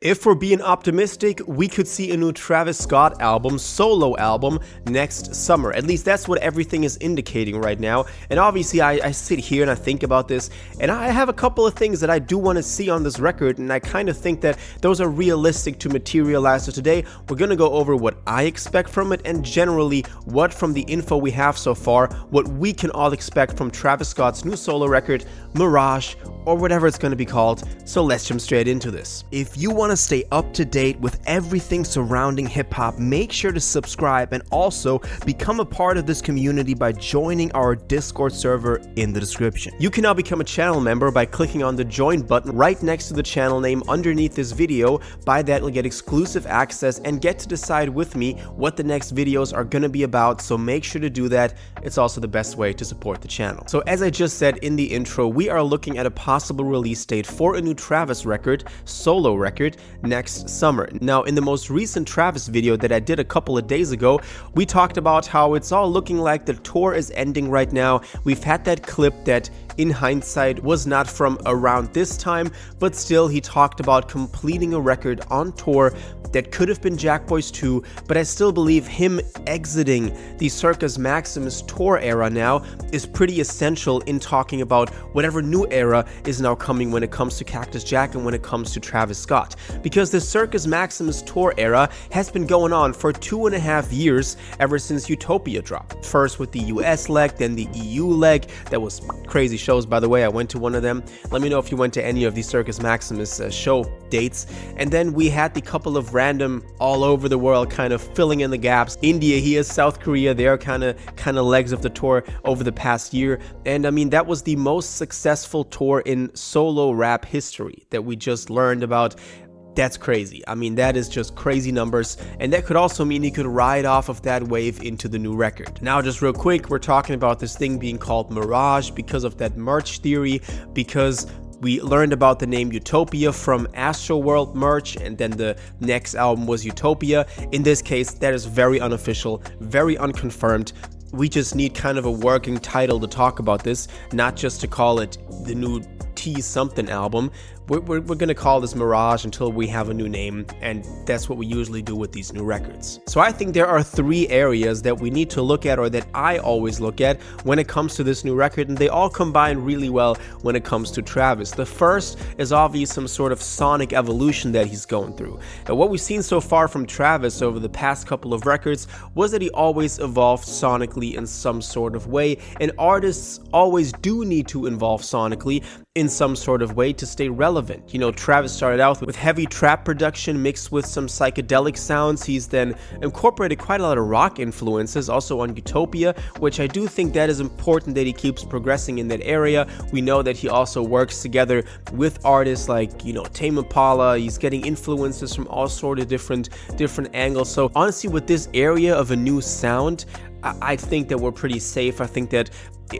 If we're being optimistic, we could see a new Travis Scott album, solo album, next summer. At least that's what everything is indicating right now. And obviously I sit here and I think about this, and I have a couple of things that I do want to see on this record, and I kind of think that those are realistic to materialize. So today we're going to go over what I expect from it, and generally what, from the info we have so far, what we can all expect from Travis Scott's new solo record, Mirage, or whatever it's going to be called. So let's jump straight into this. If you want to stay up to date with everything surrounding hip-hop, make sure to subscribe and also become a part of this community by joining our Discord server in the description. You can now become a channel member by clicking on the join button right next to the channel name underneath this video. By that, you'll get exclusive access and get to decide with me what the next videos are going to be about, so make sure to do that. It's also the best way to support the channel. So as I just said in the intro, we are looking at a possible release date for a new Travis record, solo record, next summer. Now, in the most recent Travis video that I did a couple of days ago, we talked about how it's all looking like the tour is ending right now. We've had that clip that, in hindsight, was not from around this time, but still he talked about completing a record on tour that could have been Jack Boys 2, but I still believe him exiting the Circus Maximus tour era now is pretty essential in talking about whatever new era is now coming when it comes to Cactus Jack and when it comes to Travis Scott. Because the Circus Maximus tour era has been going on for 2.5 years, ever since Utopia dropped. First with the US leg, then the EU leg. That was crazy shows, by the way. I went to one of them. Let me know if you went to any of the Circus Maximus show dates. And then we had the couple of random all over the world kind of filling in the gaps. India here, South Korea, they're kind of legs of the tour over the past year. And I mean, that was the most successful tour in solo rap history that we just learned about. That's crazy. I mean, that is just crazy numbers, and that could also mean he could ride off of that wave into the new record. Now, just real quick, we're talking about this thing being called Mirage because of that merch theory, because we learned about the name Utopia from Astroworld merch, and then the next album was Utopia. In this case, that is very unofficial, very unconfirmed. We just need kind of a working title to talk about this, not just to call it the new T something album. We're gonna call this Mirage until we have a new name, and that's what we usually do with these new records. So I think there are 3 areas that we need to look at, or that I always look at when it comes to this new record, and they all combine really well when it comes to Travis. The first is obviously some sort of sonic evolution that he's going through. And what we've seen so far from Travis over the past couple of records was that he always evolved sonically in some sort of way, and artists always do need to evolve sonically in some sort of way to stay relevant. You know, Travis started out with heavy trap production mixed with some psychedelic sounds. He's then incorporated quite a lot of rock influences also on Utopia, which I do think that is important that he keeps progressing in that area. We know that he also works together with artists like, you know, Tame Impala. He's getting influences from all sort of different angles. So honestly, with this area of a new sound, I think that we're pretty safe. I think that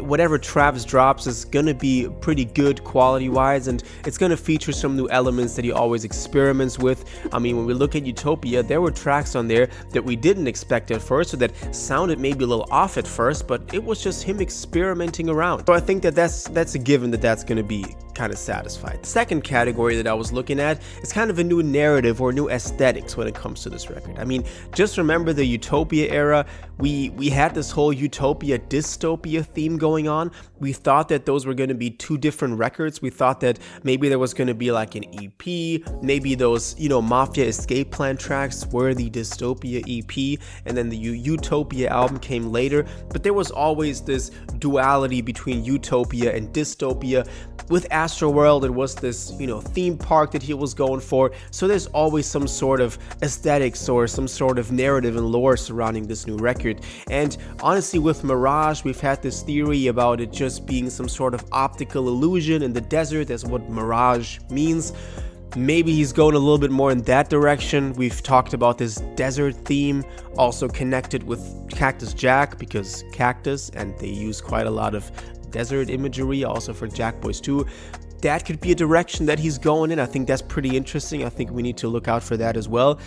whatever Travis drops is gonna be pretty good quality-wise, and it's gonna feature some new elements that he always experiments with. I mean, when we look at Utopia, there were tracks on there that we didn't expect at first, or that sounded maybe a little off at first, but it was just him experimenting around. So I think that that's a given that that's gonna be kind of satisfied. The second category that I was looking at is kind of a new narrative or new aesthetics when it comes to this record. I mean, just remember the Utopia era. We had this whole Utopia dystopia theme going on. We thought that those were going to be 2 different records. We thought that maybe there was going to be like an EP, maybe those, you know, Mafia Escape Plan tracks were the dystopia EP, and then the Utopia album came later. But there was always this duality between Utopia and dystopia. With Astroworld, it was this, you know, theme park that he was going for. So there's always some sort of aesthetics or some sort of narrative and lore surrounding this new record. And honestly, with Mirage, we've had this theory about it just being some sort of optical illusion in the desert. That's what Mirage means. Maybe he's going a little bit more in that direction. We've talked about this desert theme, also connected with Cactus Jack, because cactus, and they use quite a lot of desert imagery also for Jack Boys 2. that could be a direction that he's going in. I think that's pretty interesting. I think we need to look out for that as well.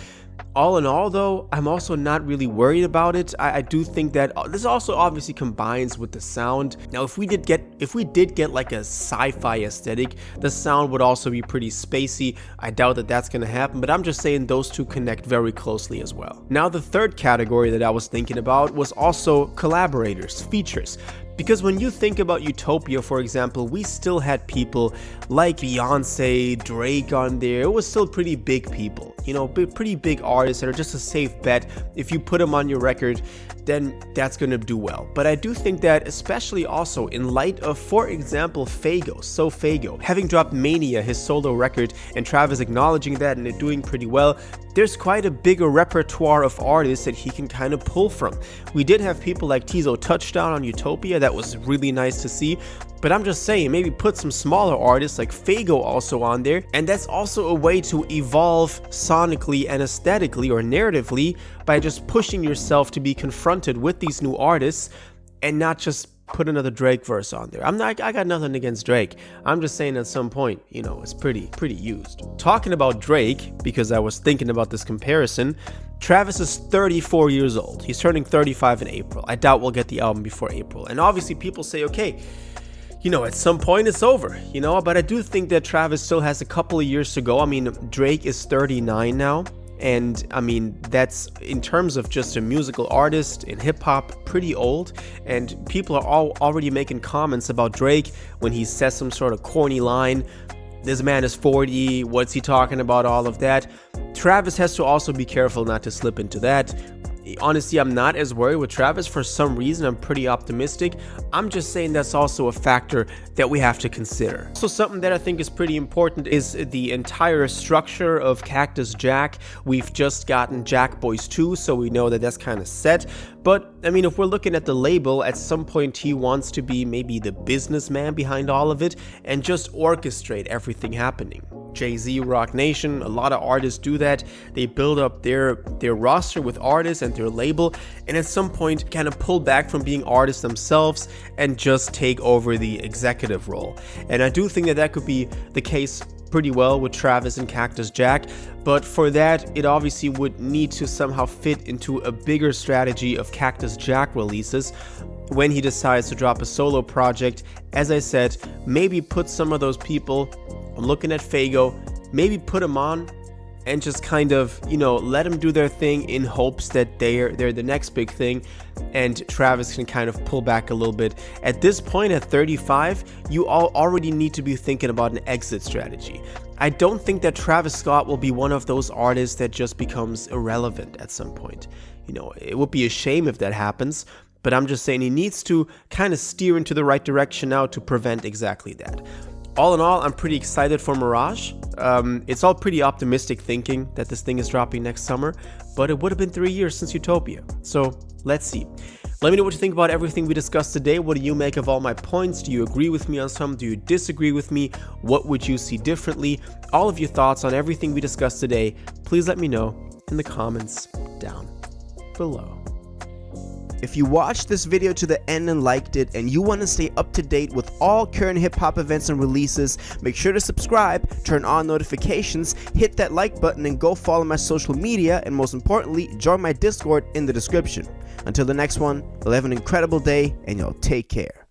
All in all, though, I'm also not really worried about it. I do think that this also obviously combines with the sound. Now, if we did get like a sci-fi aesthetic, the sound would also be pretty spacey. I doubt that that's going to happen, but I'm just saying those two connect very closely as well. Now, the third category that I was thinking about was also collaborators, features. Because when you think about Utopia, for example, we still had people like Beyonce, Drake on there. It was still pretty big people, you know, pretty big artists that are just a safe bet. If you put them on your record, then that's going to do well. But I do think that, especially also in light of, for example, Fago, having dropped Mania, his solo record, and Travis acknowledging that and it doing pretty well, there's quite a bigger repertoire of artists that he can kind of pull from. We did have people like Tizo Touchdown on Utopia. That was really nice to see. But I'm just saying, maybe put some smaller artists like Fago also on there. And that's also a way to evolve sonically and aesthetically or narratively by just pushing yourself to be confronted with these new artists and not just put another Drake verse on there. I got nothing against Drake. I'm just saying at some point, you know, it's pretty used. Talking about Drake, because I was thinking about this comparison, Travis is 34 years old. He's turning 35 in April. I doubt we'll get the album before April. And obviously people say, okay, you know, at some point it's over, you know, but I do think that Travis still has a couple of years to go. I mean, Drake is 39 now. And I mean, that's in terms of just a musical artist in hip hop, pretty old. And people are already making comments about Drake when he says some sort of corny line. This man is 40. What's he talking about? All of that. Travis has to also be careful not to slip into that. Honestly, I'm not as worried with Travis. For some reason, I'm pretty optimistic. I'm just saying that's also a factor that we have to consider. So something that I think is pretty important is the entire structure of Cactus Jack. We've just gotten Jack Boys 2, so we know that that's kind of set. But, I mean, if we're looking at the label, at some point he wants to be maybe the businessman behind all of it and just orchestrate everything happening. Jay-Z, Rock Nation, a lot of artists do that. They build up their roster with artists and their label, and at some point kind of pull back from being artists themselves and just take over the executive role. And I do think that that could be the case pretty well with Travis and Cactus Jack, but for that it obviously would need to somehow fit into a bigger strategy of Cactus Jack releases when he decides to drop a solo project. As I said, maybe put some of those people, I'm looking at Fago, maybe put them on and just kind of, you know, let them do their thing in hopes that they're the next big thing, and Travis can kind of pull back a little bit. At this point, at 35, you already need to be thinking about an exit strategy. I don't think that Travis Scott will be one of those artists that just becomes irrelevant at some point. You know, it would be a shame if that happens, but I'm just saying he needs to kind of steer into the right direction now to prevent exactly that. All in all, I'm pretty excited for Mirage. It's all pretty optimistic thinking that this thing is dropping next summer, but it would have been 3 years since Utopia. So let's see. Let me know what you think about everything we discussed today. What do you make of all my points? Do you agree with me on some? Do you disagree with me? What would you see differently? All of your thoughts on everything we discussed today, please let me know in the comments down below. If you watched this video to the end and liked it, and you want to stay up to date with all current hip-hop events and releases, make sure to subscribe, turn on notifications, hit that like button, and go follow my social media, and most importantly, join my Discord in the description. Until the next one, you'll have an incredible day, and y'all take care.